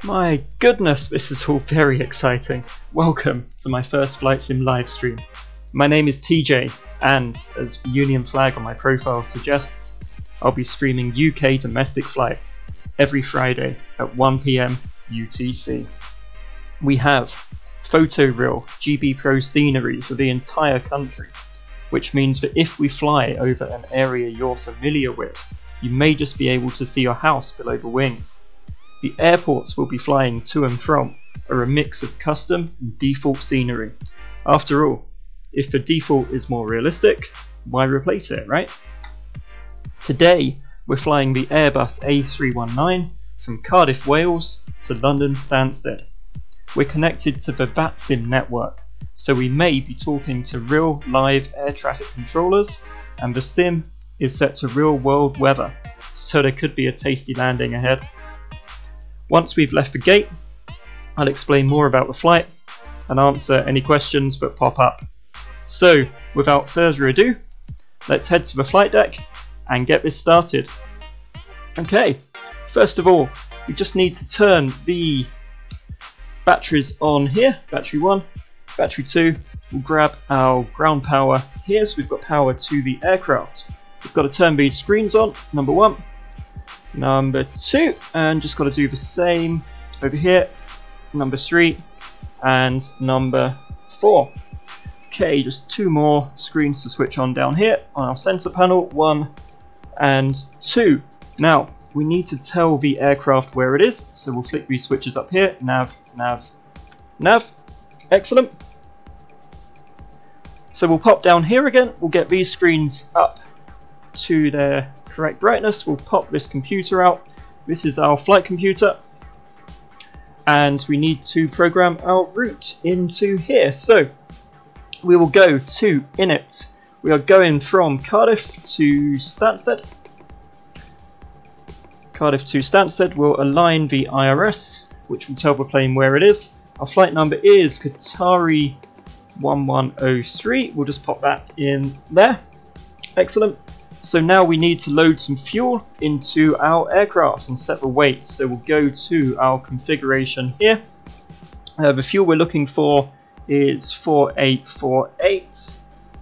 My goodness, this is all very exciting. Welcome to my first Flight Sim live stream. My name is TJ, and as the Union flag on my profile suggests, I'll be streaming UK domestic flights every Friday at 1 PM UTC. We have photoreal GB Pro scenery for the entire country, which means that if we fly over an area you're familiar with, you may just be able to see your house below the wings. The airports we'll be flying to and from are a mix of custom and default scenery. After all, if the default is more realistic, why replace it, right? Today we're flying the Airbus A319 from Cardiff, Wales to London Stansted. We're connected to the VATSIM network, so we may be talking to real live air traffic controllers, and the sim is set to real world weather, so there could be a tasty landing ahead. Once we've left the gate, I'll explain more about the flight and answer any questions that pop up. So, without further ado, let's head to the flight deck and get this started. Okay, first of all, we just need to turn the batteries on here. Battery 1, battery 2, we'll grab our ground power here, so we've got power to the aircraft. We've got to turn these screens on, number 1. Number 2, and just got to do the same over here, number 3 and number 4. Okay, just 2 more screens to switch on down here on our sensor panel, 1 and 2. Now we need to tell the aircraft where it is, so we'll flick these switches up here, nav, nav, nav, excellent. So we'll pop down here again, we'll get these screens up to their correct brightness, we'll pop this computer out. This is our flight computer, and we need to program our route into here. So we will go to init. We are going from Cardiff to Stansted. Cardiff to Stansted will align the IRS, which will tell the plane where it is. Our flight number is Qatari 1103. We'll just pop that in there. Excellent. So now we need to load some fuel into our aircraft and set the weight. So we'll go to our configuration here. The fuel we're looking for is 4848,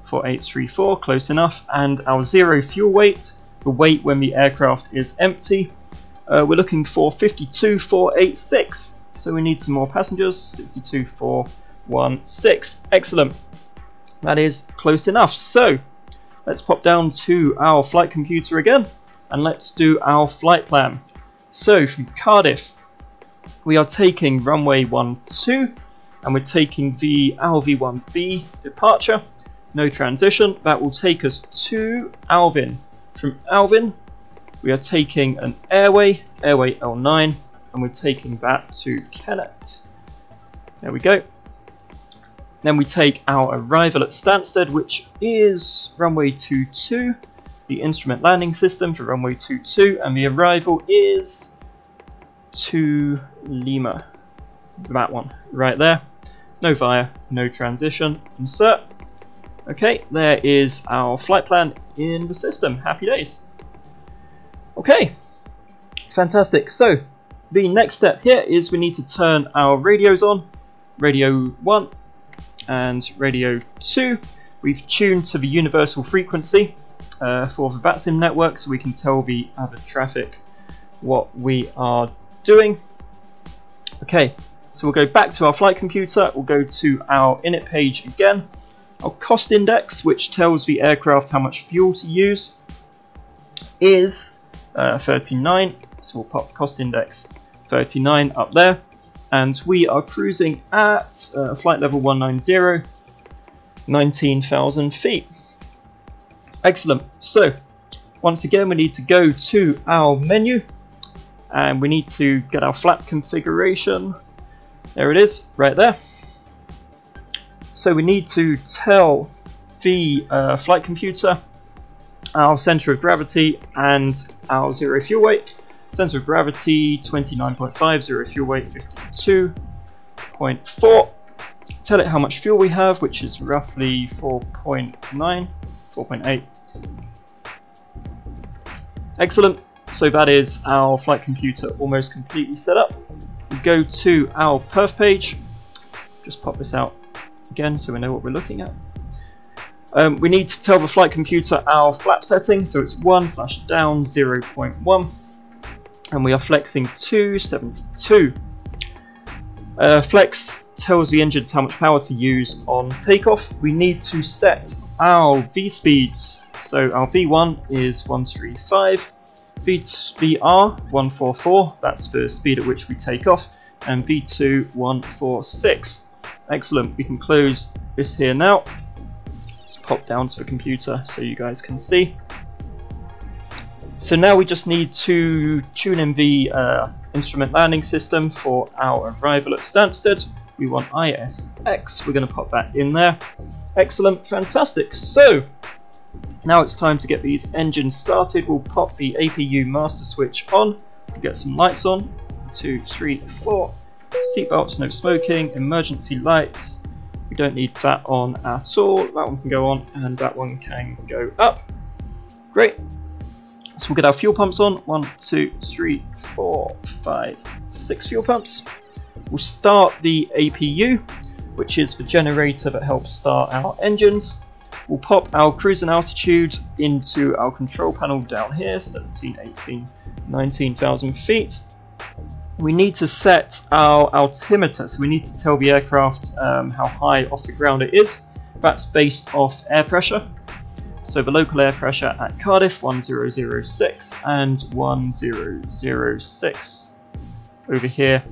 4834, close enough. And our zero fuel weight, the weight when the aircraft is empty, we're looking for 52486. So we need some more passengers, 62416. Excellent. That is close enough. So let's pop down to our flight computer again and let's do our flight plan. So from Cardiff we are taking runway 12 and we're taking the LV1B departure, no transition. That will take us to Alvin. From Alvin we are taking an airway L9, and we're taking that to Kennet. There we go. Then we take our arrival at Stansted, which is runway 22, the instrument landing system for runway 22, and the arrival is to Lima. That one, right there. No via, no transition, insert. Okay, there is our flight plan in the system. Happy days. Okay, fantastic. So the next step here is we need to turn our radios on. Radio 1 and radio 2. We've tuned to the universal frequency for the VATSIM network, so we can tell the other traffic what we are doing. Okay, so we'll go back to our flight computer, we'll go to our init page again. Our cost index, which tells the aircraft how much fuel to use, is 39, so we'll pop cost index 39 up there. And we are cruising at flight level 190, 19,000 feet. Excellent. So once again we need to go to our menu and we need to get our flap configuration. There it is, right there. So we need to tell the flight computer our center of gravity and our zero fuel weight. Center of gravity 29.5, zero fuel weight 52.4. Tell it how much fuel we have, which is roughly 4.9, 4.8. Excellent. So that is our flight computer almost completely set up. we go to our perf page. Just pop this out again so we know what we're looking at. We need to tell the flight computer our flap setting, so it's 1/down 0.1, and we are flexing 272. Flex tells the engines how much power to use on takeoff. We need to set our V speeds, so our V1 is 135, VR 144, that's the speed at which we take off, and V2 146. Excellent, we can close this here now. Just pop down to the computer so you guys can see. So now we just need to tune in the instrument landing system for our arrival at Stansted. We want ISX, we're going to pop that in there. Excellent, fantastic. So now it's time to get these engines started. We'll pop the APU master switch on, get some lights on. 1, 2, 3, 4. Seatbelts, no smoking, emergency lights. We don't need that on at all. That one can go on and that one can go up. Great. So we'll get our fuel pumps on. 1, 2, 3, 4, 5, 6 fuel pumps. We'll start the APU, which is the generator that helps start our engines. We'll pop our cruising altitude into our control panel down here, 17, 18, 19,000 feet. We need to set our altimeter, so we need to tell the aircraft how high off the ground it is. That's based off air pressure. So the local air pressure at Cardiff, 1006 and 1006 over here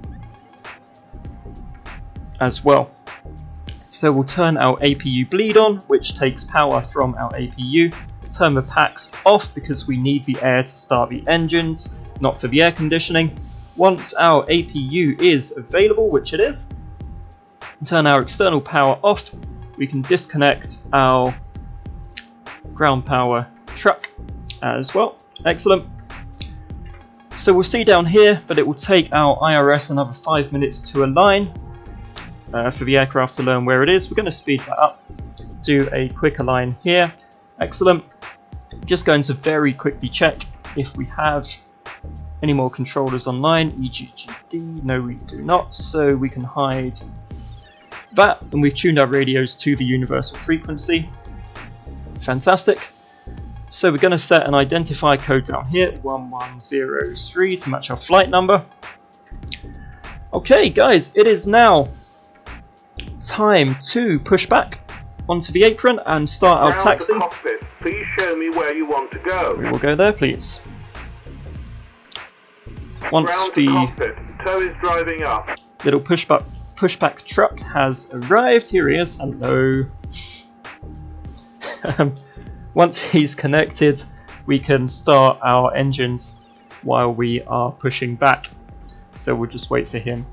as well. So we'll turn our APU bleed on, which takes power from our APU. Turn the packs off because we need the air to start the engines, not for the air conditioning. Once our APU is available, which it is, turn our external power off. We can disconnect our ground power truck as well. Excellent. So we'll see down here that it will take our IRS another 5 minutes to align for the aircraft to learn where it is. We're going to speed that up, do a quick align here. Excellent. Just going to very quickly check if we have any more controllers online. EGGD, no we do not, so we can hide that, and we've tuned our radios to the universal frequency. Fantastic. So we're going to set an identifier code down here, 1103, to match our flight number. Okay guys, it is now time to push back onto the apron and start our taxi. Please show me where you want to go. We will go there, please. Once the tow is driving up. Little pushback truck has arrived, here he is. Hello. Once he's connected, we can start our engines while we are pushing back. So we'll just wait for him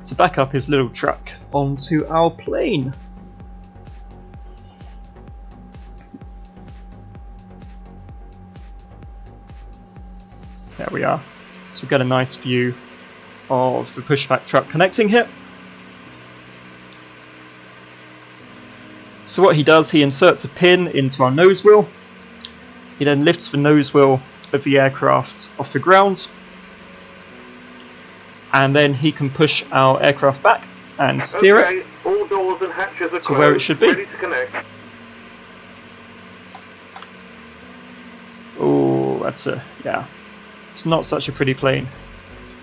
to back up his little truck onto our plane. There we are. So we've got a nice view of the pushback truck connecting here. So what he does, he inserts a pin into our nose wheel. He then lifts the nose wheel of the aircraft off the ground. And then he can push our aircraft back and steer it all doors and hatches are to where it should be. Ready to connect. Oh, that's yeah. It's not such a pretty plane.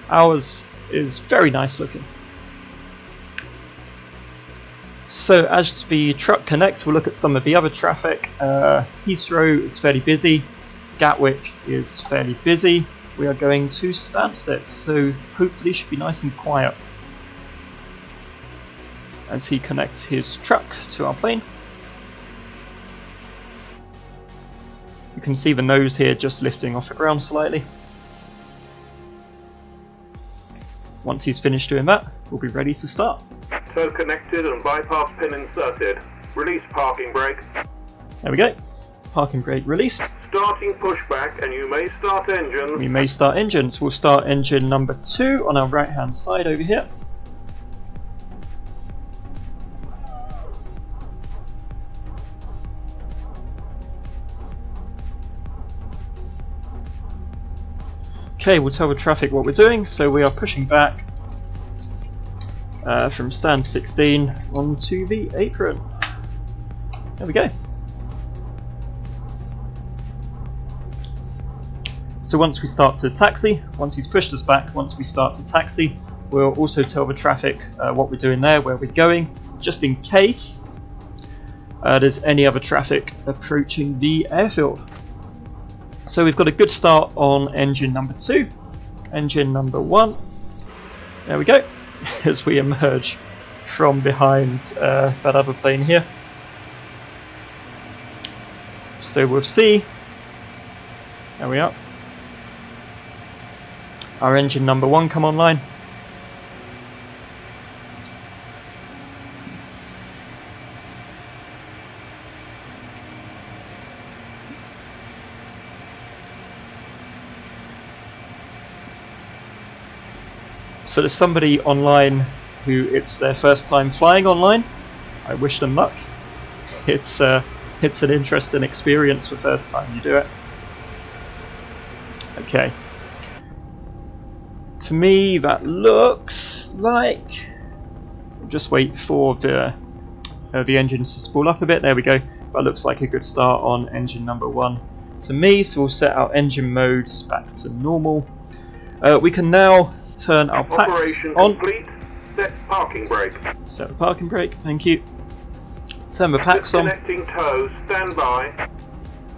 Ours is very nice looking. So as the truck connects, we'll look at some of the other traffic. Heathrow is fairly busy. Gatwick is fairly busy. We are going to Stansted, so hopefully should be nice and quiet as he connects his truck to our plane. You can see the nose here just lifting off the ground slightly. Once he's finished doing that, we'll be ready to start. Tow connected and bypass pin inserted. Release parking brake. There we go. Parking brake released. Starting pushback, and you may start engines. We may start engines. We'll start engine number 2 on our right hand side over here. Okay, we'll tell the traffic what we're doing. So we are pushing back from stand 16 onto the apron. There we go. So once we start to taxi, once he's pushed us back, once we start to taxi, we'll also tell the traffic what we're doing there, where we're going, just in case there's any other traffic approaching the airfield. So we've got a good start on engine number 2, engine number 1. There we go, as we emerge from behind that other plane here. So we'll see, there we are, our engine number 1 come online. So there's somebody online who it's their first time flying online. I wish them luck. It's an interesting experience the first time you do it. Okay. To me, that looks like. Just wait for the engines to spool up a bit. There we go. That looks like a good start on engine number 1 to me. So we'll set our engine modes back to normal. We can now turn our packs Operation on. complete. Set parking brake. Set the parking brake. Thank you. Turn the packs on. Disconnecting tows. Stand by.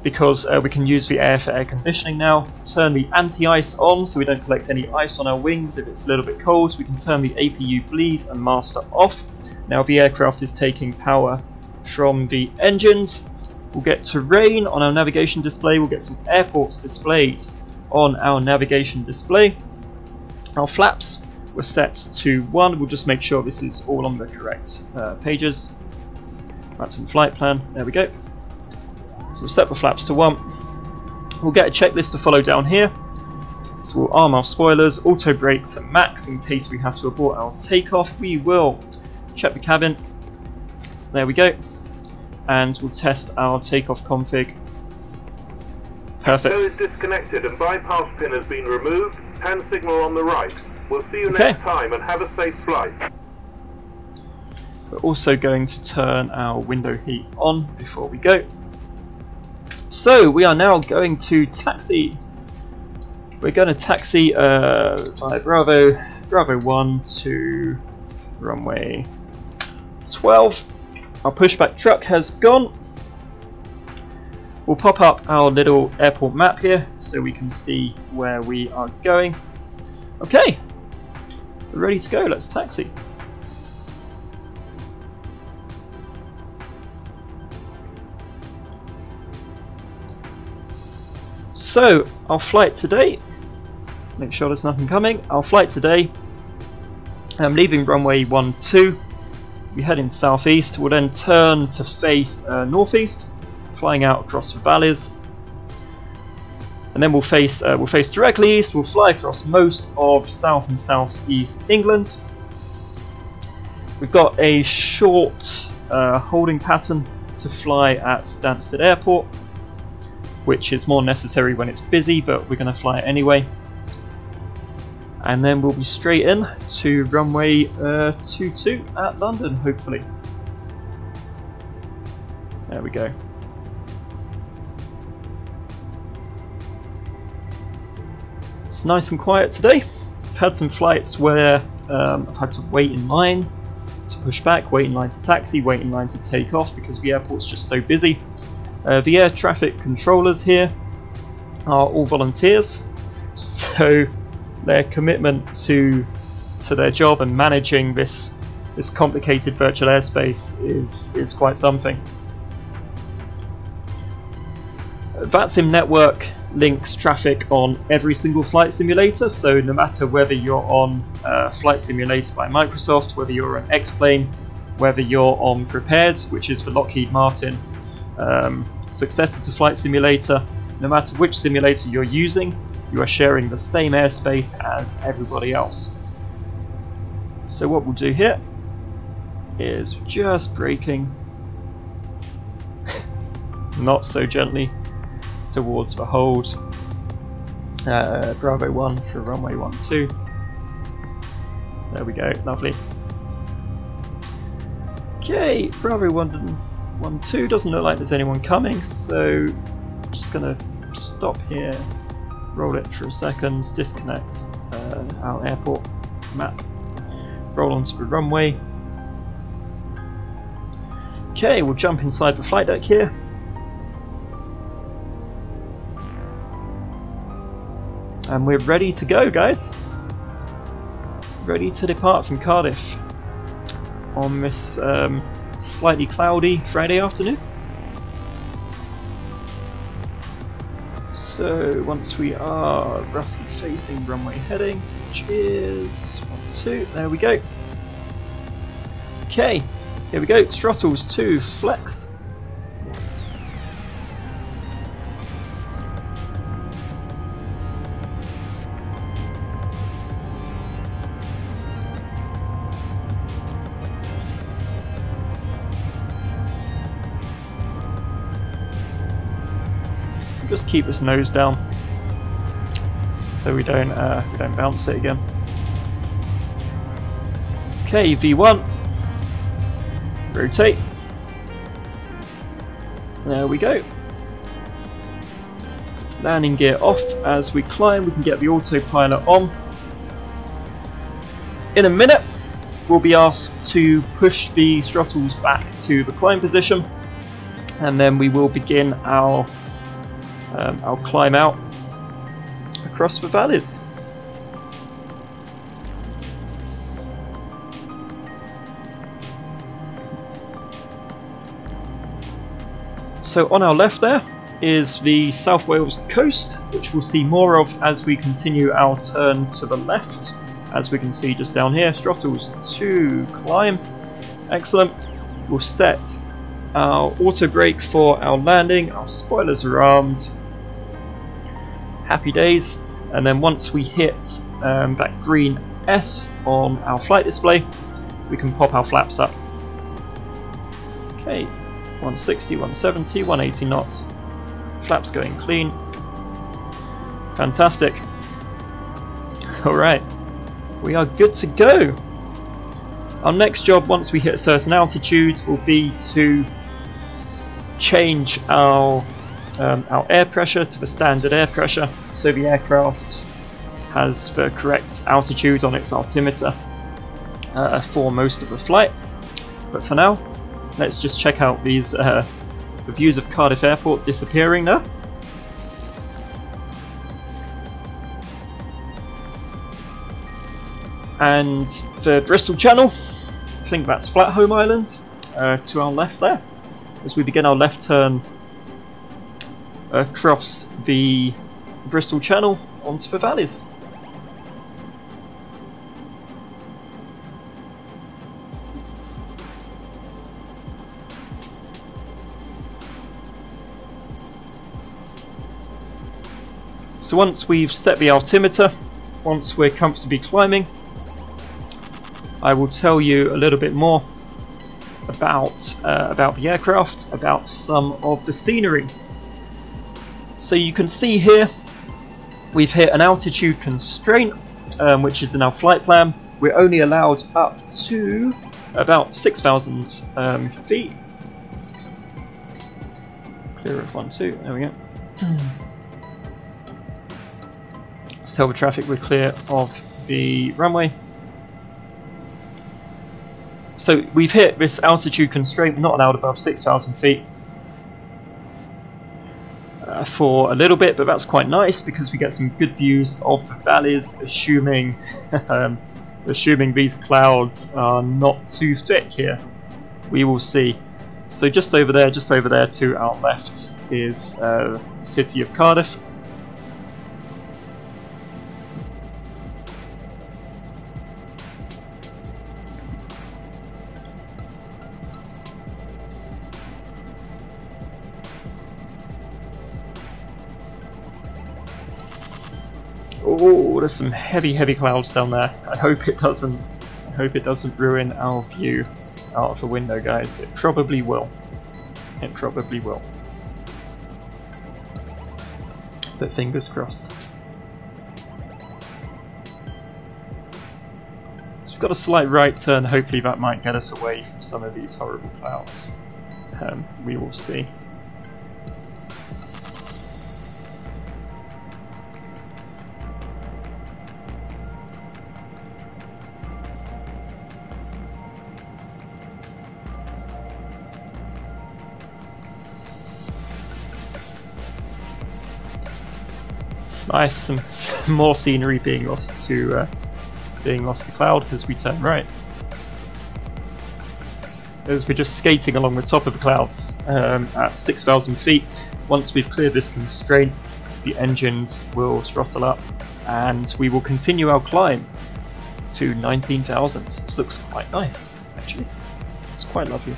Because we can use the air for air conditioning now. Turn the anti-ice on so we don't collect any ice on our wings if it's a little bit cold. We can turn the APU bleed and master off. Now the aircraft is taking power from the engines. We'll get terrain on our navigation display. We'll get some airports displayed on our navigation display. Our flaps were set to 1. We'll just make sure this is all on the correct pages. That's in flight plan. There we go. So we'll set the flaps to 1. We'll get a checklist to follow down here. So we'll arm our spoilers, auto brake to max in case we have to abort our takeoff. We will check the cabin. There we go. And we'll test our takeoff config. Perfect. Tow is disconnected and bypass pin has been removed. Hand signal on the right. We'll see you Okay. next time and have a safe flight. We're also going to turn our window heat on before we go. So we are now going to taxi. We're going to taxi via Bravo 1 to runway 12. Our pushback truck has gone. We'll pop up our little airport map here so we can see where we are going. Okay, we're ready to go. Let's taxi. So, our flight today, make sure there's nothing coming. Our flight today, I'm leaving runway 12. We head in southeast. We'll then turn to face northeast, flying out across the valleys, and then we'll face directly east. We'll fly across most of south and southeast England. We've got a short holding pattern to fly at Stansted Airport, which is more necessary when it's busy, but we're going to fly it anyway. And then we'll be straight in to runway 22 at London, hopefully. There we go. It's nice and quiet today. I've had some flights where I've had to wait in line to push back, wait in line to taxi, wait in line to take off because the airport's just so busy. The air traffic controllers here are all volunteers, so their commitment to their job and managing this complicated virtual airspace is quite something. VATSIM network links traffic on every single flight simulator, so no matter whether you're on Flight Simulator by Microsoft, whether you're on X-Plane, whether you're on Prepared, which is the Lockheed Martin successor to Flight Simulator, no matter which simulator you're using, you are sharing the same airspace as everybody else. So what we'll do here is just braking not so gently towards the hold, Bravo 1 for runway 12. There we go, lovely. Okay, Bravo 112 doesn't look like there's anyone coming, so just gonna stop here, roll it for a second, disconnect our airport map, roll onto the runway. Okay, we'll jump inside the flight deck here. And we're ready to go, guys. Ready to depart from Cardiff on this slightly cloudy Friday afternoon. So once we are roughly facing runway heading, which is 12, there we go. Okay, here we go, throttles to flex. Just keep this nose down so we don't bounce it again. Okay, V1, rotate. There we go. Landing gear off. As we climb, we can get the autopilot on. In a minute, we'll be asked to push the throttles back to the climb position, and then we will begin our climb out across the valleys. So on our left there is the South Wales coast, which we'll see more of as we continue our turn to the left. As we can see just down here, throttles to climb. Excellent. We'll set our auto brake for our landing. Our spoilers are armed. Happy days. And then once we hit that green S on our flight display, we can pop our flaps up. Okay, 160, 170, 180 knots. Flaps going clean. Fantastic. Alright, we are good to go. Our next job, once we hit a certain altitude, will be to change our air pressure to the standard air pressure, so the aircraft has the correct altitude on its altimeter for most of the flight. But for now, let's just check out these the views of Cardiff Airport disappearing there. And the Bristol Channel, I think that's Flatholme Island, to our left there, as we begin our left turn across the Bristol Channel onto the valleys. So once we've set the altimeter, once we're comfortably climbing, I will tell you a little bit more about the aircraft, about some of the scenery. So you can see here we've hit an altitude constraint, which is in our flight plan. We're only allowed up to about 6,000 feet. Clear of 12, there we go. Let's tell the traffic we're clear of the runway. So we've hit this altitude constraint, not allowed above 6,000 feet for a little bit, but that's quite nice because we get some good views of the valleys, assuming assuming these clouds are not too thick here. We will see. So just over there to our left is the city of Cardiff. Oh, there's some heavy clouds down there. I hope it doesn't ruin our view out of the window, guys. It probably will. It probably will. But fingers crossed. got a slight right turn, hopefully that might get us away from some of these horrible clouds. We will see. It's nice, some more scenery being lost to cloud as we turn right. As we're just skating along the top of the clouds at 6,000 feet. Once we've cleared this constraint, the engines will throttle up and we will continue our climb to 19,000. This looks quite nice, actually. It's quite lovely.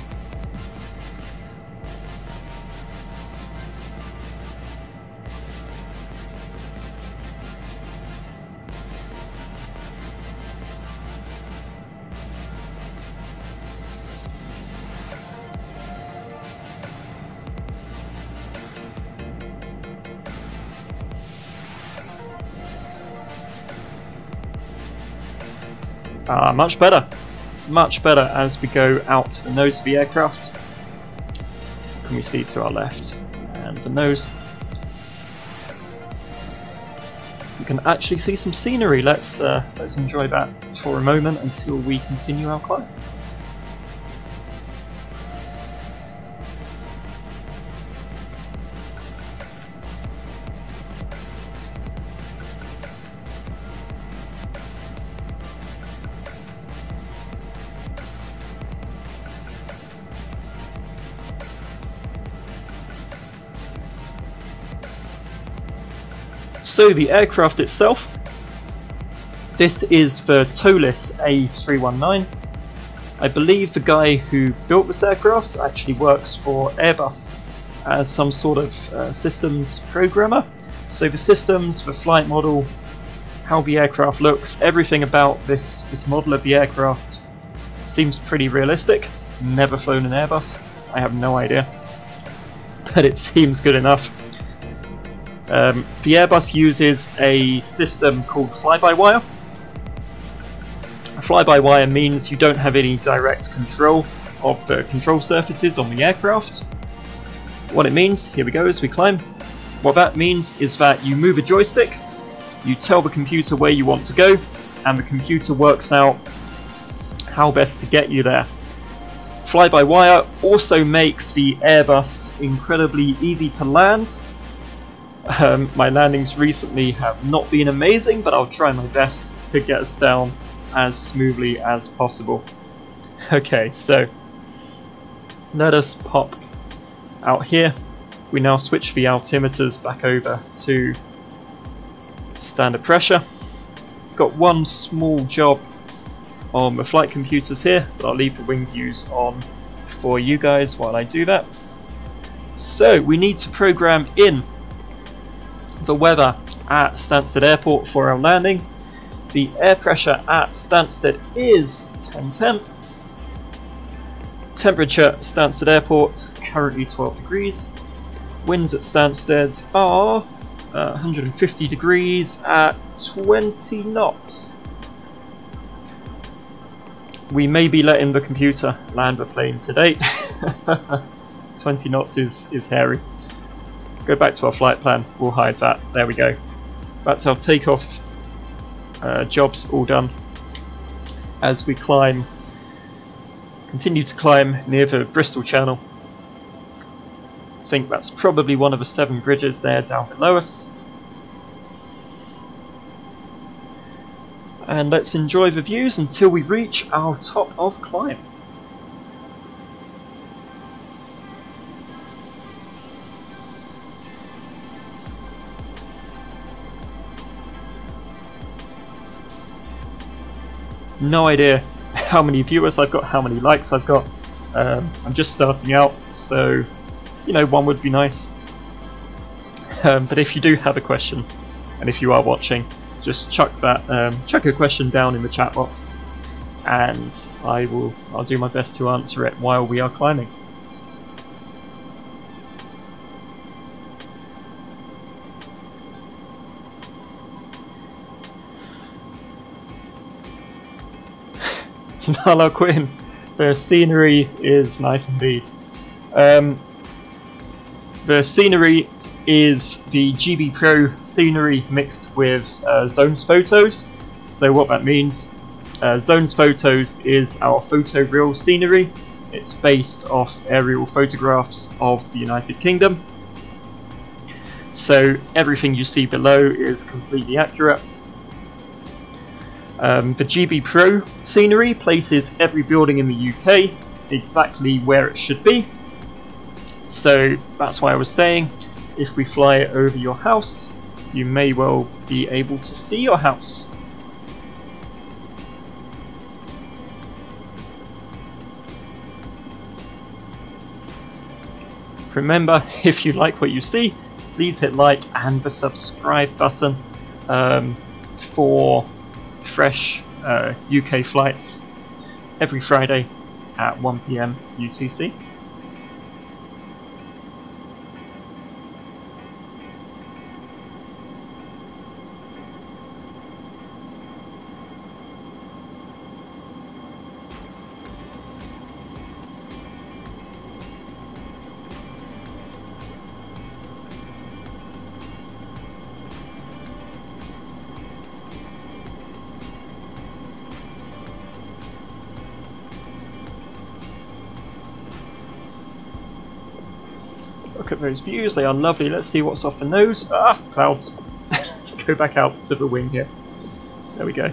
Much better as we go out to the nose of the aircraft. What can we see to our left? And the nose. You can actually see some scenery. Let's enjoy that for a moment until we continue our climb. So the aircraft itself, this is the ToLiss A319. I believe the guy who built this aircraft actually works for Airbus as some sort of systems programmer. So the systems, the flight model, how the aircraft looks, everything about this model of the aircraft seems pretty realistic. Never flown an Airbus, I have no idea, but it seems good enough. The Airbus uses a system called fly-by-wire. Fly-by-wire means you don't have any direct control of the control surfaces on the aircraft. What it means, here we go as we climb, what that means is that you move a joystick, you tell the computer where you want to go, and the computer works out how best to get you there. Fly-by-wire also makes the Airbus incredibly easy to land. My landings recently have not been amazing, but I'll try my best to get us down as smoothly as possible. Okay, so let us pop out here. We now switch the altimeters back over to standard pressure. Got one small job on the flight computers here, but I'll leave the wing views on for you guys while I do that. So we need to program in the weather at Stansted Airport for our landing. The air pressure at Stansted is 1010. Temperature at Stansted Airport is currently 12 degrees. Winds at Stansted are 150 degrees at 20 knots. We may be letting the computer land the plane today. 20 knots is hairy. Go back to our flight plan, we'll hide that. There we go. That's our takeoff jobs all done. As we climb, continue to climb near the Bristol Channel. I think that's probably one of the 7 bridges there down below us. And let's enjoy the views until we reach our top of climb. No idea how many viewers I've got, how many likes I've got. I'm just starting out, so you know, one would be nice. But if you do have a question, and if you are watching, just chuck a question down in the chat box, and I'll do my best to answer it while we are climbing. Hello Quinn. The scenery is nice indeed. The scenery is the GB Pro scenery mixed with Zones photos. So what that means, Zones photos is our photoreal scenery. It's based off aerial photographs of the United Kingdom. So everything you see below is completely accurate. The GB Pro scenery places every building in the UK exactly where it should be. So that's why I was saying, if we fly over your house, you may well be able to see your house. Remember, if you like what you see, please hit like and the subscribe button for fresh UK flights every Friday at 1 PM UTC. Look at those views, they are lovely. Let's see what's off the nose. Ah, clouds. Let's go back out to the wing here. There we go.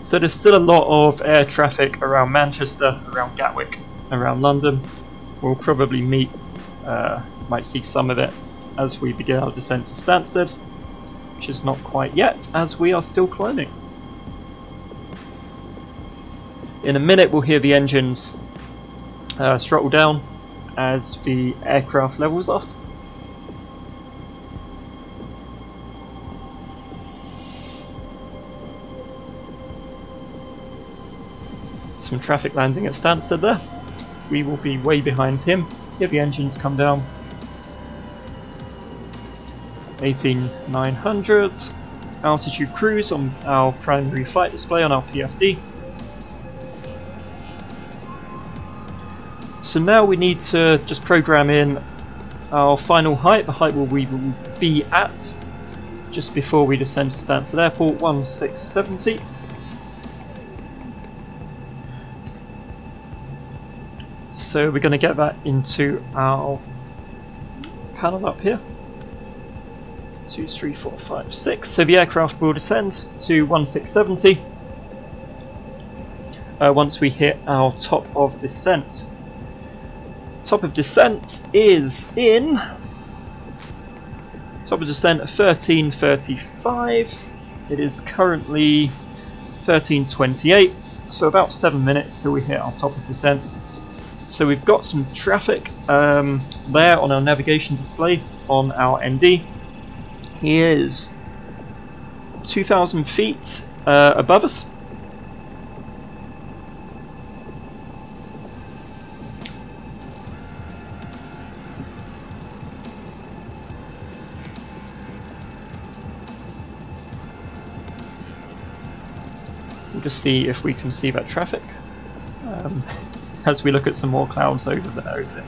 So there's still a lot of air traffic around Manchester, around Gatwick, around London. We'll probably might see some of it as we begin our descent to Stansted, which is not quite yet, as we are still climbing. In a minute we'll hear the engines throttle down as the aircraft levels off. Some traffic landing at Stansted there. We will be way behind him. Hear the engines come down. 18900. Altitude cruise on our primary flight display on our PFD. So now we need to just program in our final height, the height where we will be at just before we descend to Stansted Airport, 1670. So we're going to get that into our panel up here. 2, 3, 4, 5, 6. So the aircraft will descend to 1670 once we hit our top of descent. Top of descent is in top of descent at 13:35. It is currently 13:28, so about 7 minutes till we hit our top of descent. So we've got some traffic there on our navigation display on our ND. He is 2,000 feet above us. We'll just see if we can see that traffic as we look at some more clouds over the nose here.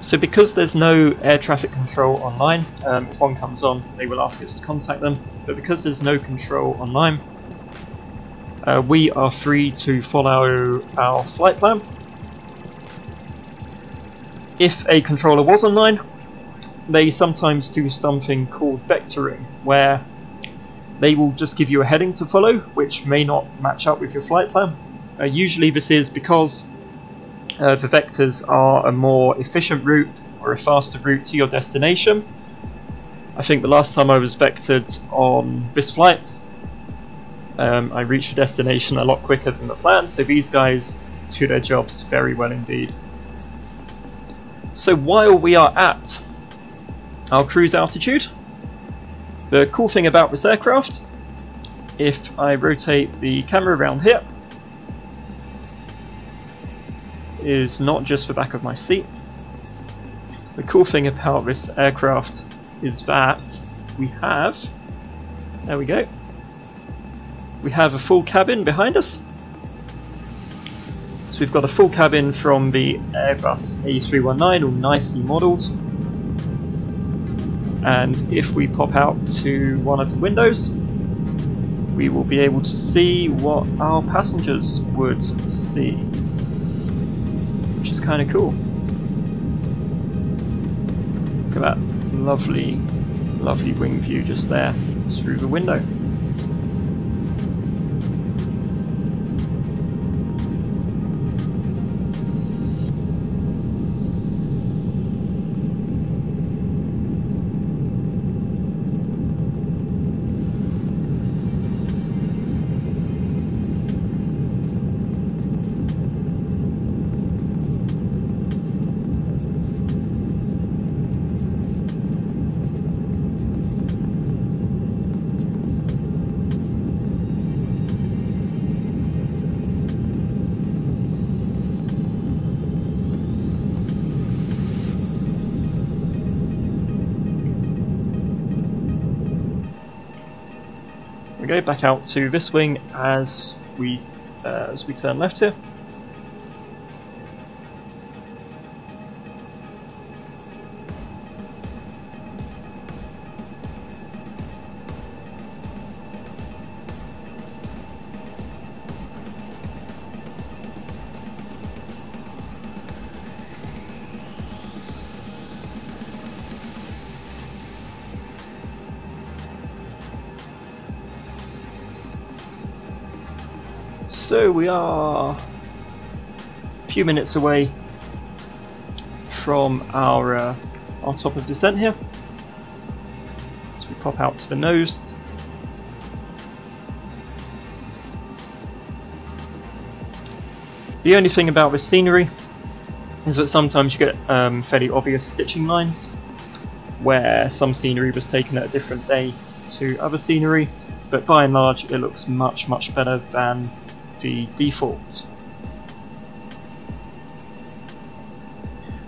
So because there's no air traffic control online, if one comes on they will ask us to contact them, but because there's no control online, we are free to follow our flight plan. If a controller was online, they sometimes do something called vectoring, where they will just give you a heading to follow, which may not match up with your flight plan. Usually this is because the vectors are a more efficient route or a faster route to your destination. I think the last time I was vectored on this flight, I reached the destination a lot quicker than the plan, so these guys do their jobs very well indeed. So while we are at our cruise altitude, the cool thing about this aircraft, if I rotate the camera around here, is not just the back of my seat. The cool thing about this aircraft is that we have, there we go, we have a full cabin behind us. So we've got a full cabin from the Airbus A319, all nicely modelled. And if we pop out to one of the windows, we will be able to see what our passengers would see, which is kind of cool. Look at that lovely, lovely wing view just there through the window. We go back out to this wing as we turn left here. So we are a few minutes away from our top of descent here. So we pop out to the nose. The only thing about this scenery is that sometimes you get fairly obvious stitching lines, where some scenery was taken at a different day to other scenery, but by and large it looks much better than the default.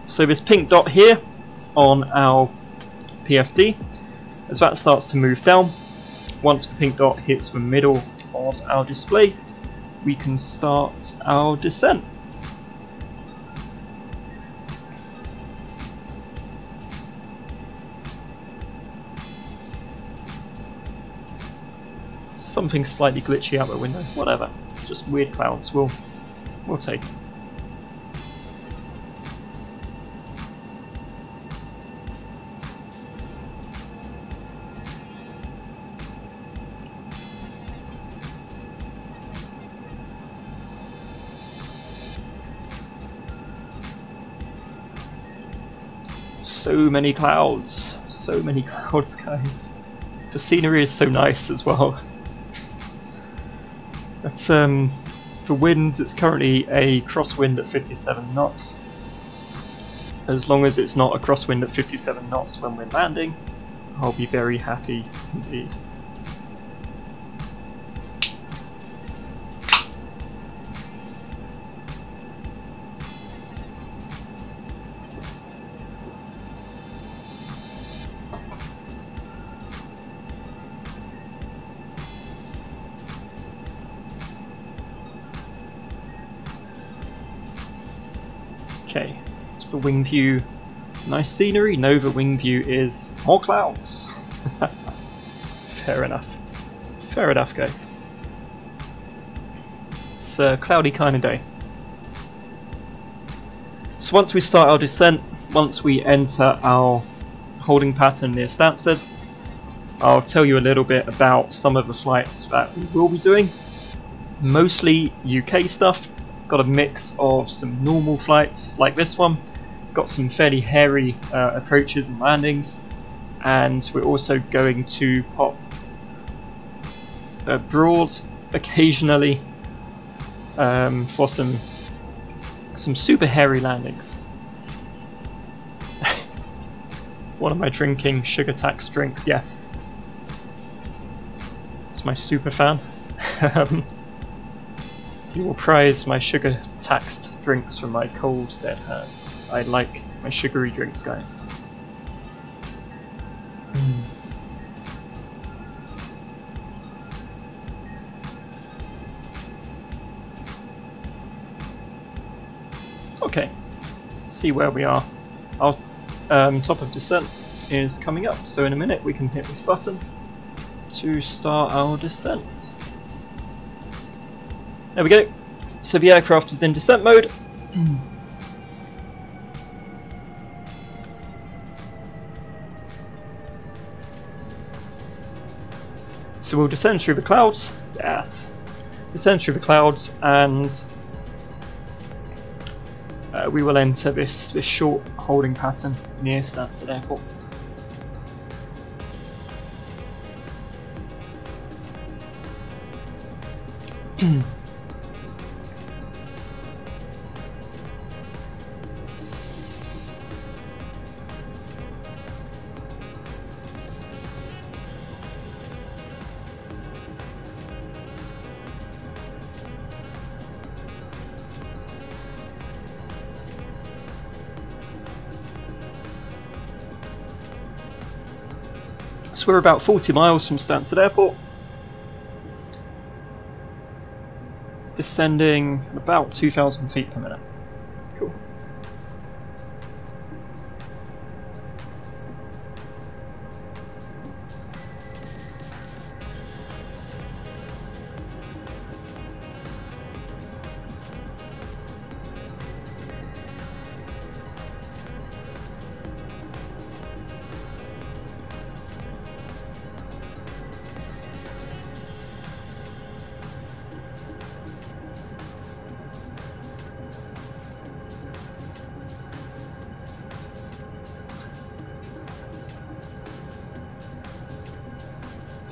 So this pink dot here on our PFD, as that starts to move down, once the pink dot hits the middle of our display, we can start our descent. Something slightly glitchy out the window, whatever. It's just weird clouds, we'll take it. So many clouds, guys. The scenery is so nice as well. That's for winds, it's currently a crosswind at 57 knots. As long as it's not a crosswind at 57 knots when we're landing, I'll be very happy indeed. Okay, it's the wing view. Nice scenery. No, the wing view is more clouds. Fair enough. Fair enough, guys. It's a cloudy kind of day. So once we start our descent, once we enter our holding pattern near Stansted, I'll tell you a little bit about some of the flights that we will be doing. Mostly UK stuff. Got a mix of some normal flights like this one, got some fairly hairy approaches and landings, and we're also going to pop abroad occasionally for some super hairy landings. What am I drinking? Sugar tax drinks, yes. It's my super fan. You will prize my sugar-taxed drinks from my cold, dead hands. I like my sugary drinks, guys. Okay, let's see where we are. Our top of descent is coming up, so in a minute we can hit this button to start our descent. There we go. So the aircraft is in descent mode. So we'll descend through the clouds. Yes. Descend through the clouds, and we will enter this short holding pattern near Stansted Airport. So we're about 40 miles from Stansted Airport, descending about 2,000 feet per minute. Cool.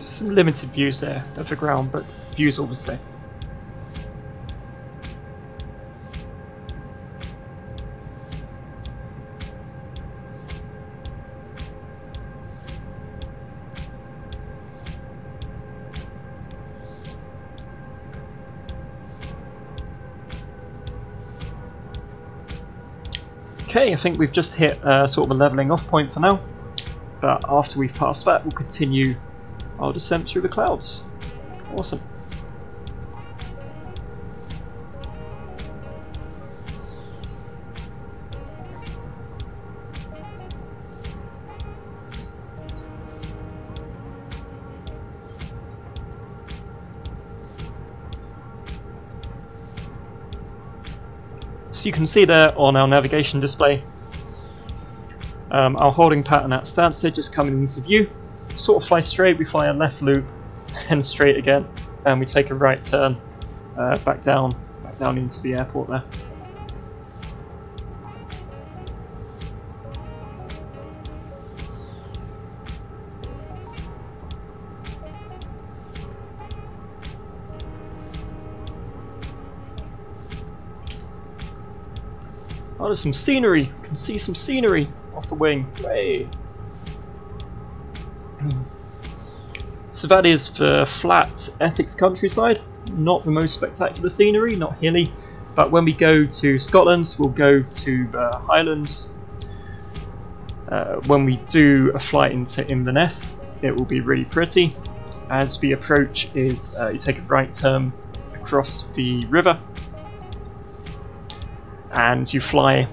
Some limited views there of the ground, but views all the same. Okay, I think we've just hit sort of a levelling off point for now, but after we've passed that, we'll continue our descent through the clouds. Awesome. So you can see there on our navigation display, our holding pattern at Stansted just coming into view. Sort of fly straight, we fly a left loop, and straight again, and we take a right turn back down into the airport there. Oh, there's some scenery. You can see some scenery off the wing. Hey. So that is the flat Essex countryside. Not the most spectacular scenery, not hilly. But when we go to Scotland, we'll go to the Highlands. When we do a flight into Inverness, it will be really pretty. As the approach is, you take a right turn across the river, and you fly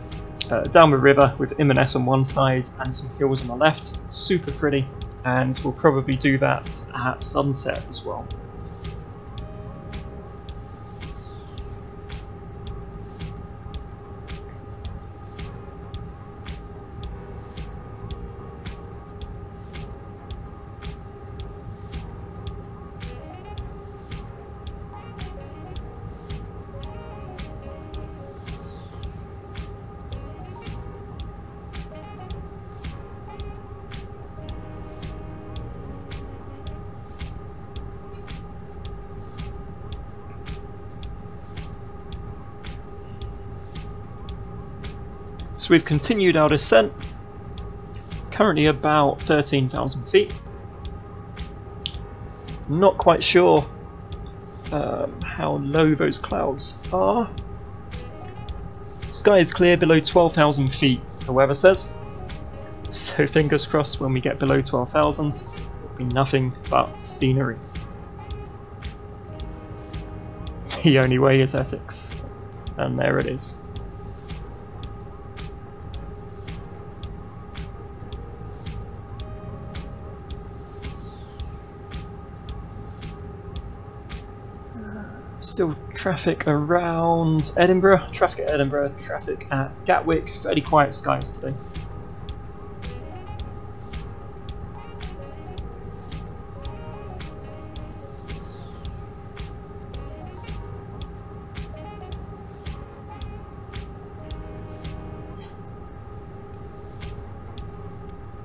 down the river with Inverness on one side and some hills on the left. Super pretty, and we'll probably do that at sunset as well. So we've continued our descent, currently about 13,000 feet. Not quite sure how low those clouds are. Sky is clear below 12,000 feet, the weather says. So fingers crossed when we get below 12,000, it'll be nothing but scenery. The only way is Essex, and there it is. Still traffic around Edinburgh, traffic at Gatwick, fairly quiet skies today.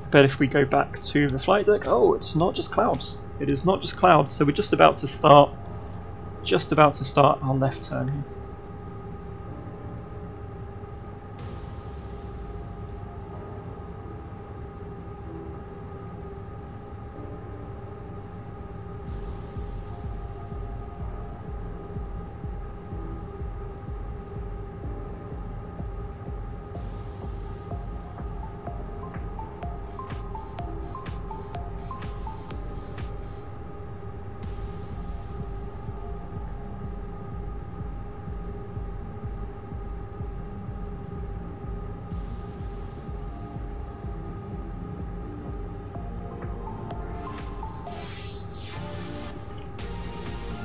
But if we go back to the flight deck, oh, it's not just clouds. It is not just clouds, so we're just about to start our left turn here.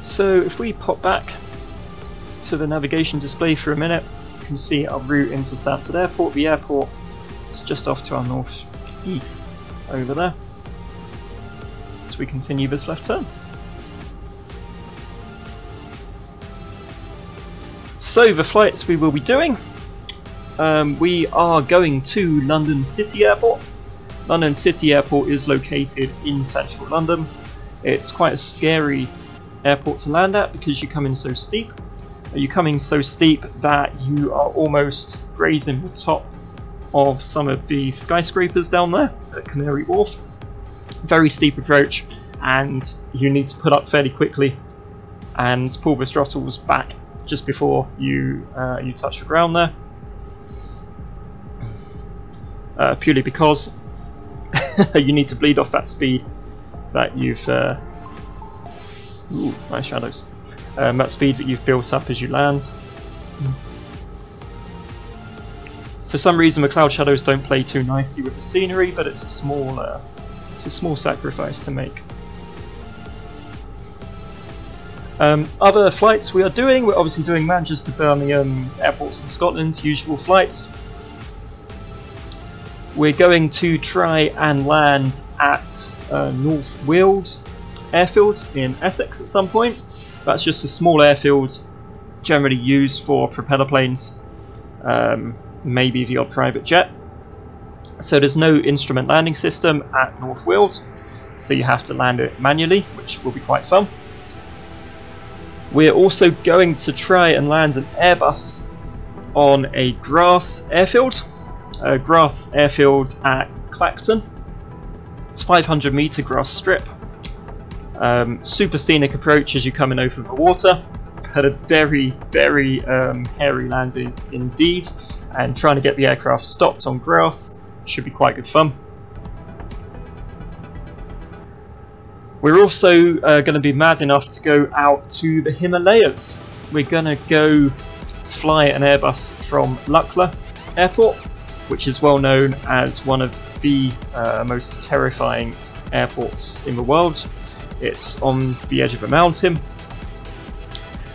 So if we pop back to the navigation display for a minute, you can see our route into Stansted Airport. The airport is just off to our northeast over there. So we continue this left turn. So the flights we will be doing, we are going to London City Airport. London City Airport is located in central London. It's quite a scary airport to land at because you come in so steep. You're coming so steep that you are almost grazing the top of some of the skyscrapers down there at Canary Wharf. Very steep approach, and you need to put up fairly quickly and pull the throttles back just before you touch the ground there. Purely because you need to bleed off that speed that you've ooh, nice shadows. That speed that you've built up as you land. For some reason the cloud shadows don't play too nicely with the scenery, but it's a small sacrifice to make. Other flights we're obviously doing Manchester, Birmingham airports in Scotland, usual flights. We're going to try and land at North Wales Airfield in Essex at some point. That's just a small airfield generally used for propeller planes, maybe the odd private jet. So there's no instrument landing system at North Wales, so you have to land it manually, which will be quite fun. We're also going to try and land an Airbus on a grass airfield. A grass airfield at Clacton. It's 500 metre grass strip. Super scenic approach as you're coming over the water, but a very, very hairy landing indeed, and trying to get the aircraft stopped on grass should be quite good fun. We're also going to be mad enough to go out to the Himalayas. We're going to go fly an Airbus from Lukla Airport, which is well known as one of the most terrifying airports in the world. It's on the edge of a mountain.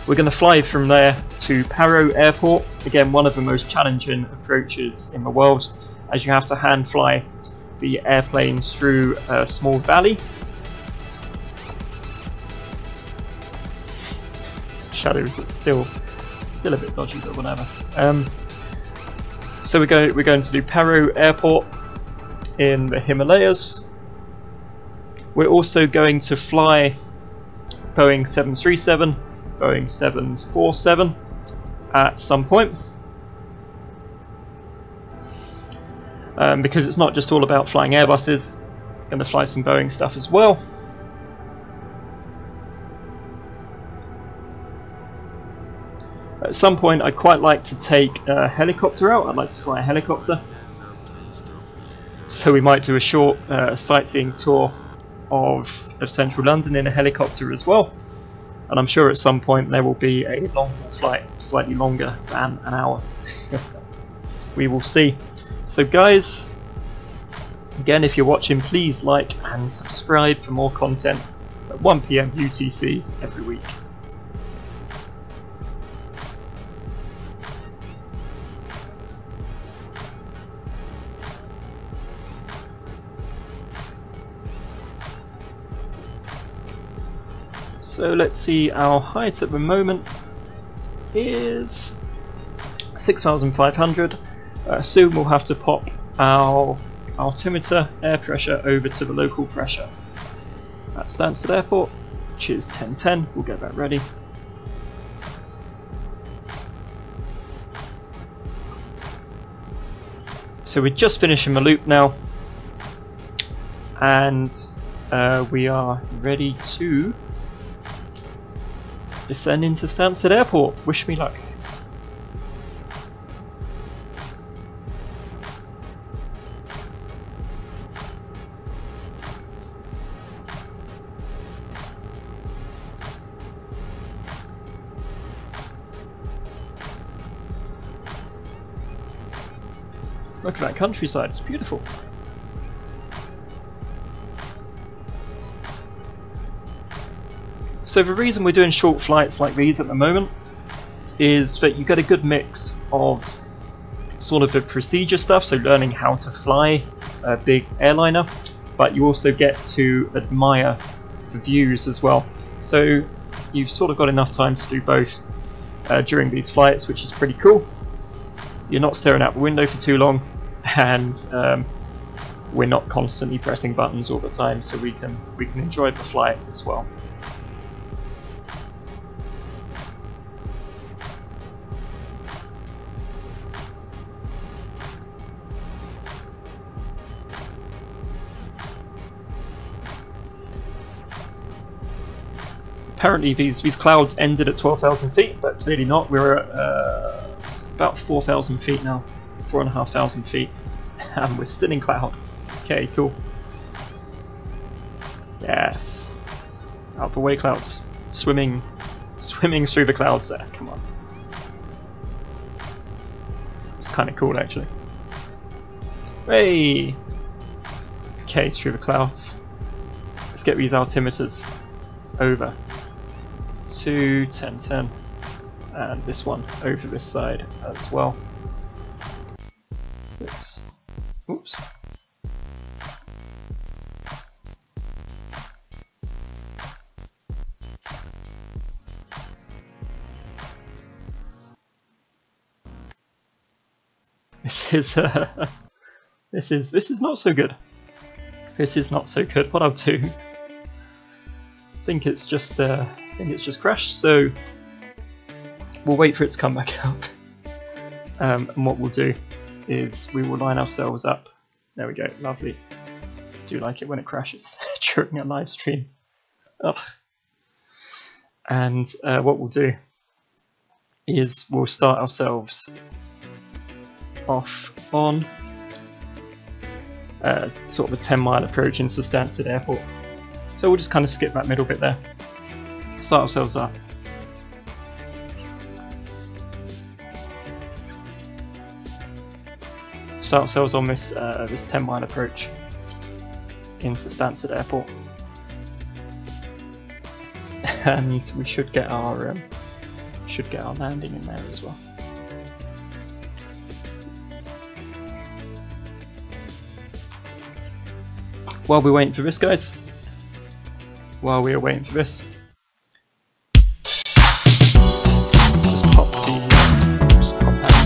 We're going to fly from there to Paro Airport, again one of the most challenging approaches in the world, as you have to hand fly the airplane through a small valley. Shadows are still a bit dodgy, but whatever. So we're going to do Paro Airport in the Himalayas. We're also going to fly Boeing 737, Boeing 747 at some point. Because it's not just all about flying Airbuses, I'm going to fly some Boeing stuff as well. At some point I'd quite like to take a helicopter out. I'd like to fly a helicopter. So we might do a short sightseeing tour of central London in a helicopter as well. And I'm sure at some point there will be a long haul flight, slightly longer than an hour. We will see. So guys, again, if you're watching, please like and subscribe for more content at 1 PM UTC every week. So let's see, our height at the moment is 6,500. Soon we'll have to pop our altimeter air pressure over to the local pressure at Stansted Airport, which is 1010. We'll get that ready. So we're just finishing the loop now, and we are ready to descend into Stansted Airport. Wish me luck, guys. Look at that countryside, it's beautiful. So the reason we're doing short flights like these at the moment is that you get a good mix of sort of the procedure stuff, so learning how to fly a big airliner, but you also get to admire the views as well. So you've sort of got enough time to do both during these flights, which is pretty cool. You're not staring out the window for too long, and we're not constantly pressing buttons all the time, so we can enjoy the flight as well. Apparently these clouds ended at 12,000 feet, but clearly not. We're at about 4,000 feet now, 4,500 feet, and we're still in cloud. Okay, cool. Yes. Out the way, clouds. Swimming through the clouds there, come on. It's kind of cool actually. Hey! Okay, through the clouds. Let's get these altimeters over to 1010, and this one over this side as well. 6. Oops. This is not so good. This is not so good. What I'll do, I think it's just crashed, so we'll wait for it to come back up. And what we'll do is we will line ourselves up. There we go, lovely. Do like it when it crashes during a live stream. Oh. And what we'll do is we'll start ourselves off on sort of a 10-mile approach into Stansted Airport. So we'll just kind of skip that middle bit there. Start ourselves up. Start ourselves on this 10-mile approach into Stansted Airport, and we should get our landing in there as well. While we're waiting for this, guys. While we are waiting for this. Just pop that intro back.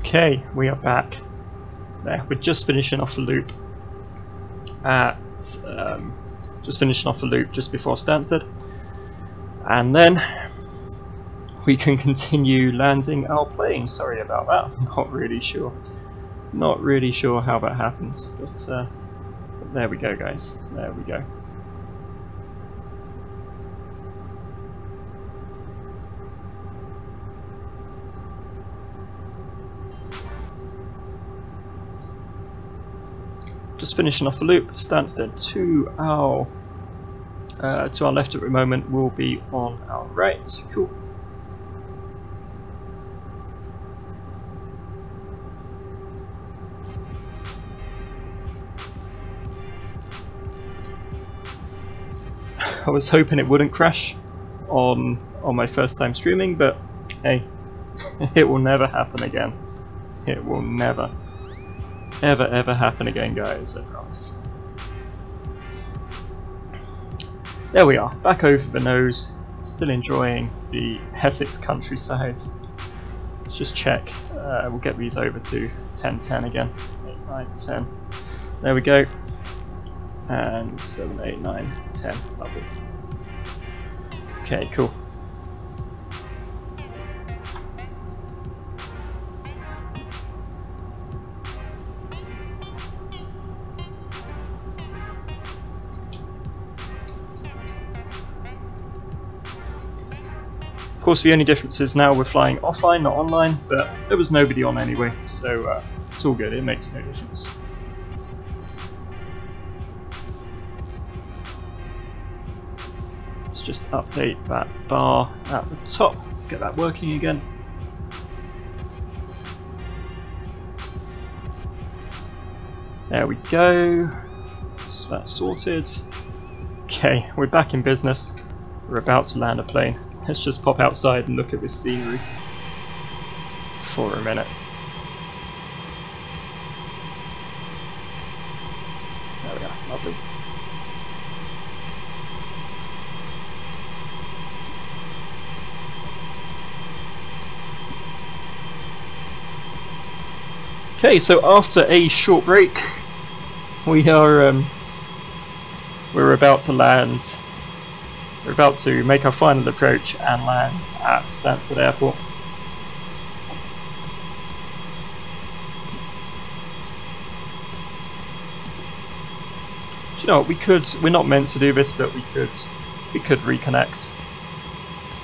Okay, we are back. There, we're just finishing off a loop at just before Stansted, and then we can continue landing our plane. Sorry about that. Not really sure how that happens, but there we go, guys. There we go. Just finishing off the loop. Stansted to our left at the moment will be on our right. Cool. I was hoping it wouldn't crash on my first time streaming, but hey, it will never happen again. It will never ever happen again, guys, I promise. There we are, back over the nose, still enjoying the Essex countryside. Let's just check, we'll get these over to 10-10 again, 8, 9, 10, there we go, and 7, 8, 9, 10, lovely. Okay, cool. Of course, the only difference is now we're flying offline, not online, but there was nobody on anyway, so it's all good, it makes no difference. Let's just update that bar at the top, let's get that working again. There we go, so that's sorted. Okay, we're back in business, we're about to land a plane. Let's just pop outside and look at this scenery for a minute. There we are, lovely. Okay, so after a short break, we're about to land. We're about to make our final approach and land at Stansted Airport. Do you know what, we're not meant to do this, but we could reconnect.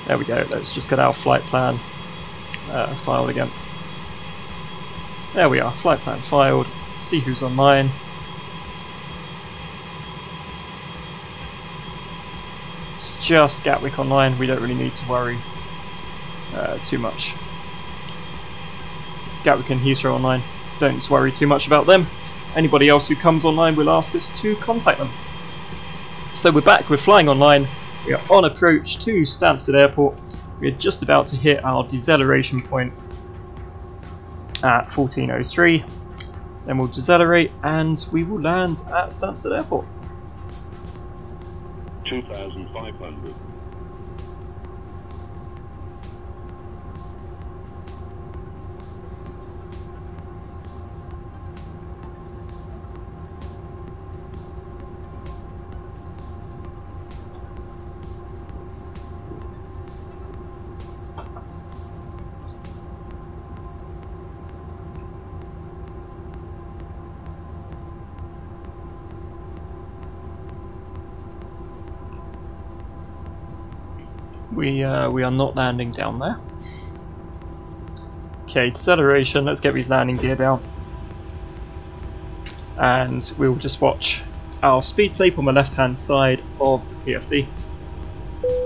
There we go, let's just get our flight plan filed again. There we are, flight plan filed, see who's online. It's just Gatwick online, we don't really need to worry too much. Gatwick and Heathrow online, don't need to worry too much about them. Anybody else who comes online will ask us to contact them. So we're back, we're flying online, we are on approach to Stansted Airport. We're just about to hit our deceleration point at 14:03. Then we'll decelerate and we will land at Stansted Airport. 2,500. We are not landing down there. Okay, deceleration, let's get these landing gear down. And we'll just watch our speed tape on the left hand side of the PFD.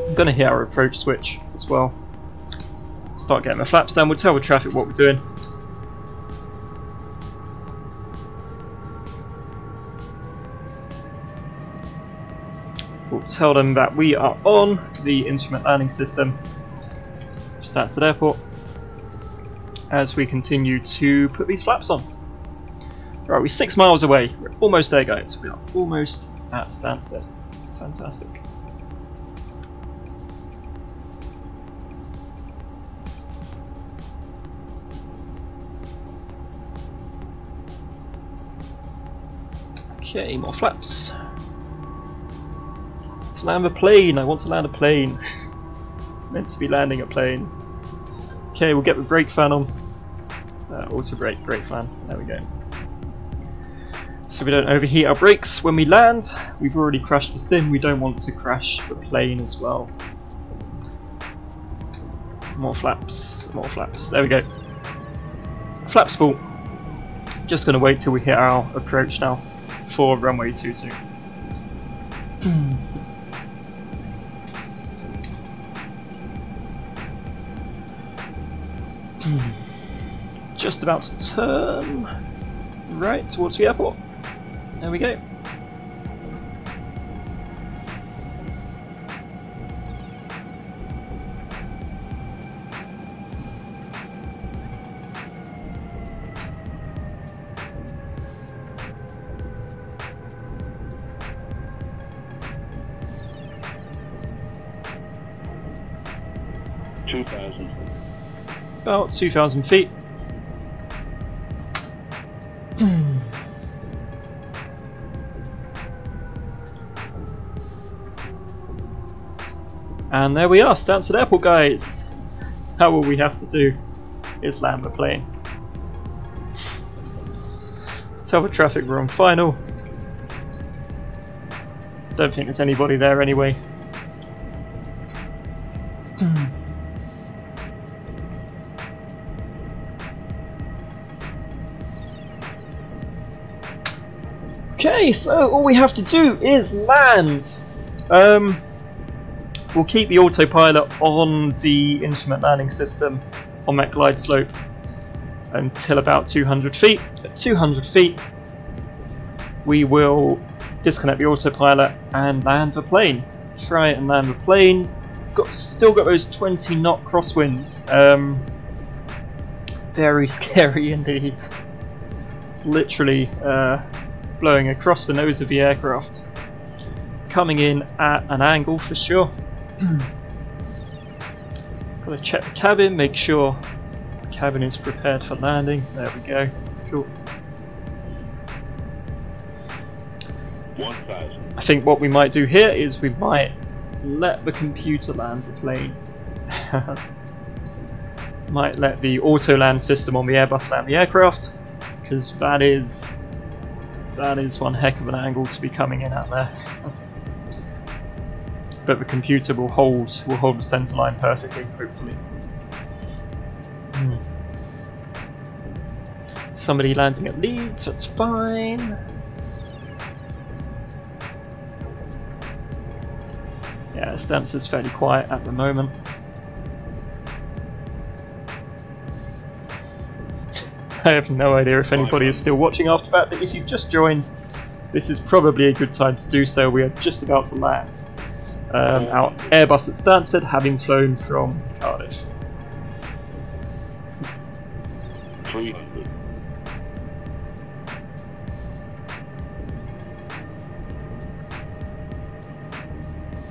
I'm going to hit our approach switch as well. Start getting the flaps down, we'll tell the traffic what we're doing. We'll tell them that we are on the instrument landing system for Stansted Airport as we continue to put these flaps on. Right, we're 6 miles away. We're almost there, guys. We are almost at Stansted. Fantastic. Okay, more flaps. To land a plane, I want to land a plane. Meant to be landing a plane. Okay, we'll get the brake fan on. Auto brake fan, there we go. So we don't overheat our brakes when we land. We've already crashed the sim, we don't want to crash the plane as well. More flaps, there we go. Flaps full. Just going to wait till we hit our approach now for runway 22. Just about to turn right towards the airport. There we go. About 2,000 feet. And there we are, Stansted Airport, guys. Now all we have to do is land the plane. Tell the traffic we're on final. Don't think there's anybody there anyway. Okay, so all we have to do is land. We'll keep the autopilot on the instrument landing system on that glide slope until about 200 feet. At 200 feet, we will disconnect the autopilot and land the plane. Try and land the plane. Still got those 20 knot crosswinds. Very scary indeed. It's literally blowing across the nose of the aircraft, coming in at an angle for sure. Gotta check the cabin, make sure the cabin is prepared for landing. There we go. Cool. 1,000. I think what we might do here is we might let the computer land the plane. Might let the auto land system on the Airbus land the aircraft, because that is one heck of an angle to be coming in at there. But the computer will hold the centre line perfectly, hopefully. Somebody landing at Leeds, that's fine. Yeah, Stance's fairly quiet at the moment. I have no idea if anybody is still watching after that, but if you've just joined, this is probably a good time to do so. We are just about to land. Our Airbus at Stansted, having flown from Cardiff. 300.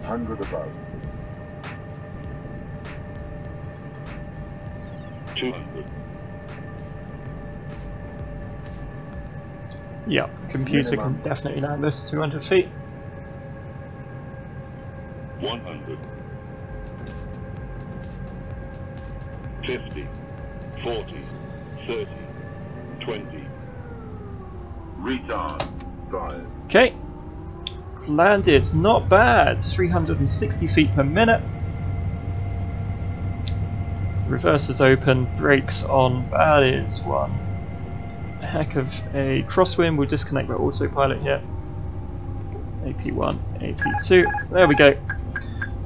100 above. 200. Yep, computer can definitely land this 200 feet. 100. 50. 40. 30. 20. Retard. 5. Okay. Landed, not bad. 360 feet per minute. Reverse is open, brakes on. That is one heck of a crosswind. We'll disconnect the autopilot here. AP1, AP2. There we go.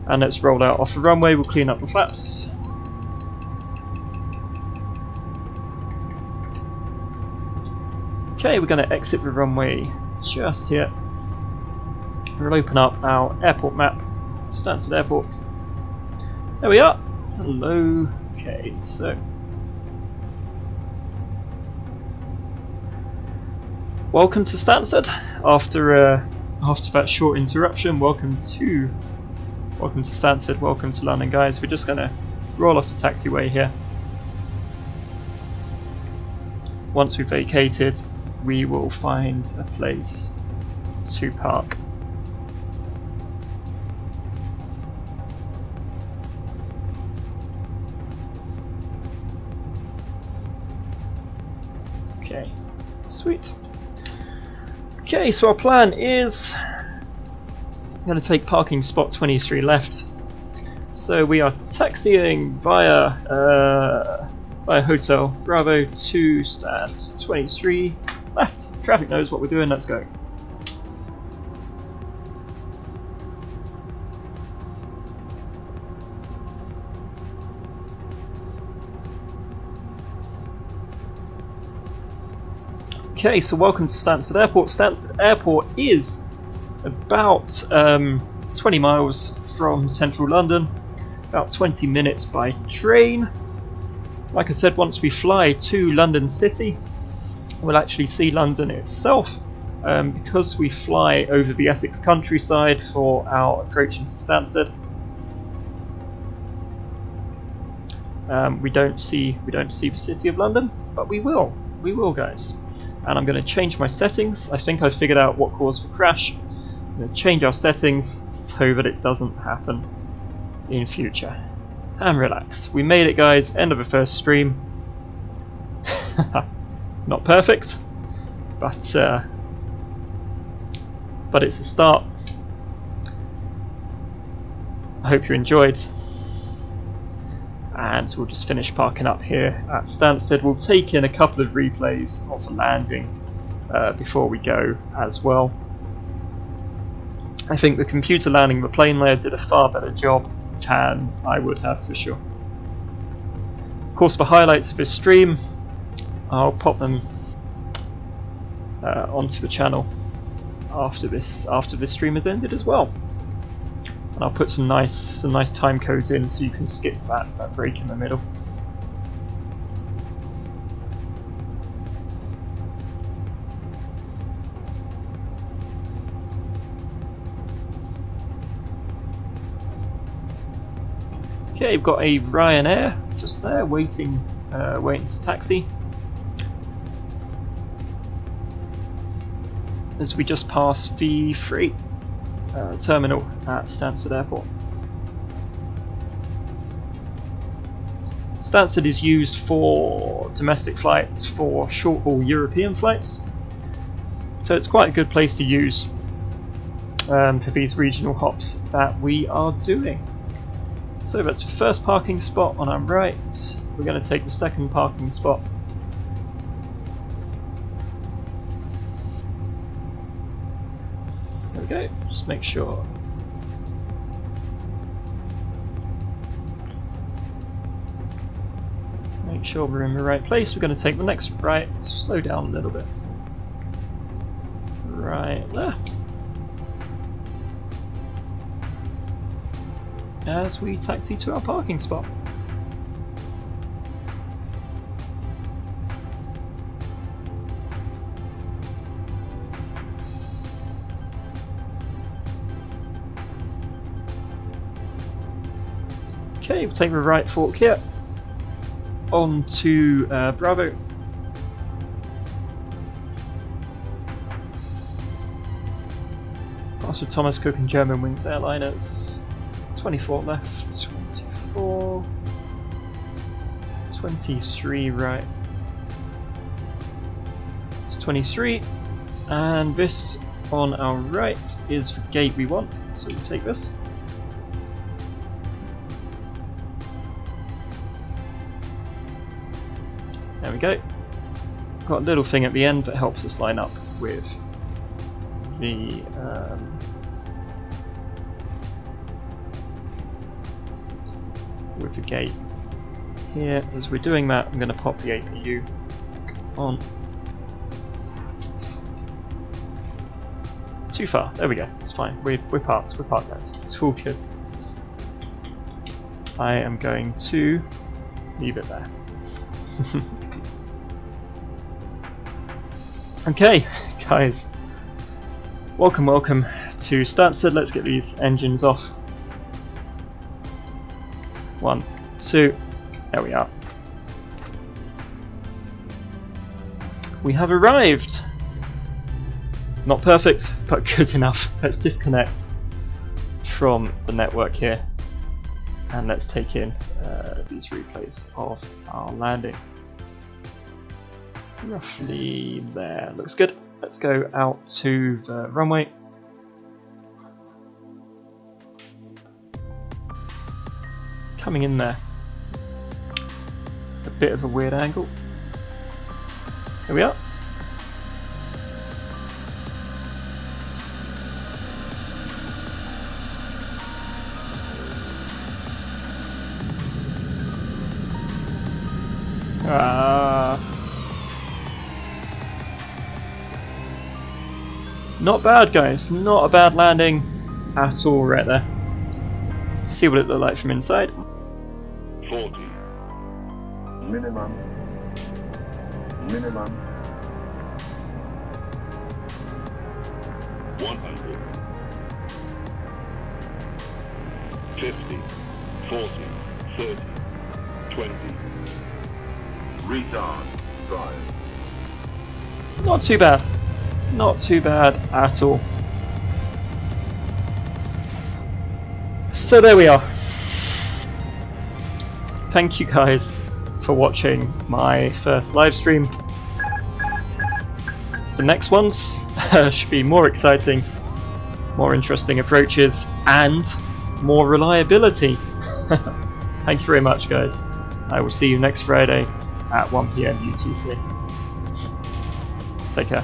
And let's roll out off the runway. We'll clean up the flaps. Okay, we're going to exit the runway just here. We'll open up our airport map. Stansted Airport. There we are. Hello. Okay, so welcome to Stansted. After that short interruption, welcome to Stansted. Welcome to London, guys. We're just going to roll off the taxiway here. Once we've vacated, we will find a place to park. Okay, sweet. Okay, so our plan is I'm going to take parking spot 23 left. So we are taxiing via Hotel Bravo to stand 23 left. Traffic knows what we're doing, let's go. Okay, so welcome to Stansted Airport. Stansted Airport is about 20 miles from central London, about 20 minutes by train. Like I said, once we fly to London City, we'll actually see London itself. Because we fly over the Essex countryside for our approach into Stansted, we don't see the City of London, but we will, guys. And I'm going to change my settings. I think I figured out what caused the crash. I'm going to change our settings so that it doesn't happen in future. And relax. We made it, guys. End of the first stream. Not perfect, but it's a start. I hope you enjoyed. And we'll just finish parking up here at Stansted. We'll take in a couple of replays of the landing before we go as well. I think the computer landing the plane there did a far better job than I would have for sure. Of course, the highlights of this stream, I'll pop them onto the channel after this stream has ended as well. And I'll put some nice time codes in so you can skip that break in the middle. Okay, we've got a Ryanair just there waiting to taxi. As we just pass the freight terminal at Stansted Airport. Stansted is used for domestic flights, for short-haul European flights, so it's quite a good place to use for these regional hops that we are doing. So that's the first parking spot on our right. We're going to take the second parking spot. There we go, just make sure. Make sure we're in the right place. We're going to take the next right, slow down a little bit. Right there. As we taxi to our parking spot. Okay, we'll take the right fork here on to Bravo. Pass with Thomas Cook and German Wings airliners. 24 left, 24, 23 right. It's 23, and this on our right is the gate we want, so we take this. There we go. Got a little thing at the end that helps us line up with the gate here. As we're doing that, I'm going to pop the APU on. Too far. There we go. It's fine. We're parked. We're parked, guys. It's all good. I am going to leave it there. Okay, guys. Welcome to Stansted. Let's get these engines off. 1, 2, there we are. We have arrived. Not perfect, but good enough. Let's disconnect from the network here, and let's take in these replays of our landing. Roughly there, looks good. Let's go out to the runway. Coming in there. A bit of a weird angle. Here we are. Not bad, guys. Not a bad landing at all right there. See what it looked like from inside. 40. Minimum. 100. 50. 40. 30. 20. Retard. Drive. Not too bad. Not too bad at all. So there we are. Thank you guys for watching my first live stream. The next ones should be more exciting, more interesting approaches, and more reliability. Thank you very much, guys. I will see you next Friday at 1 PM UTC. Take care.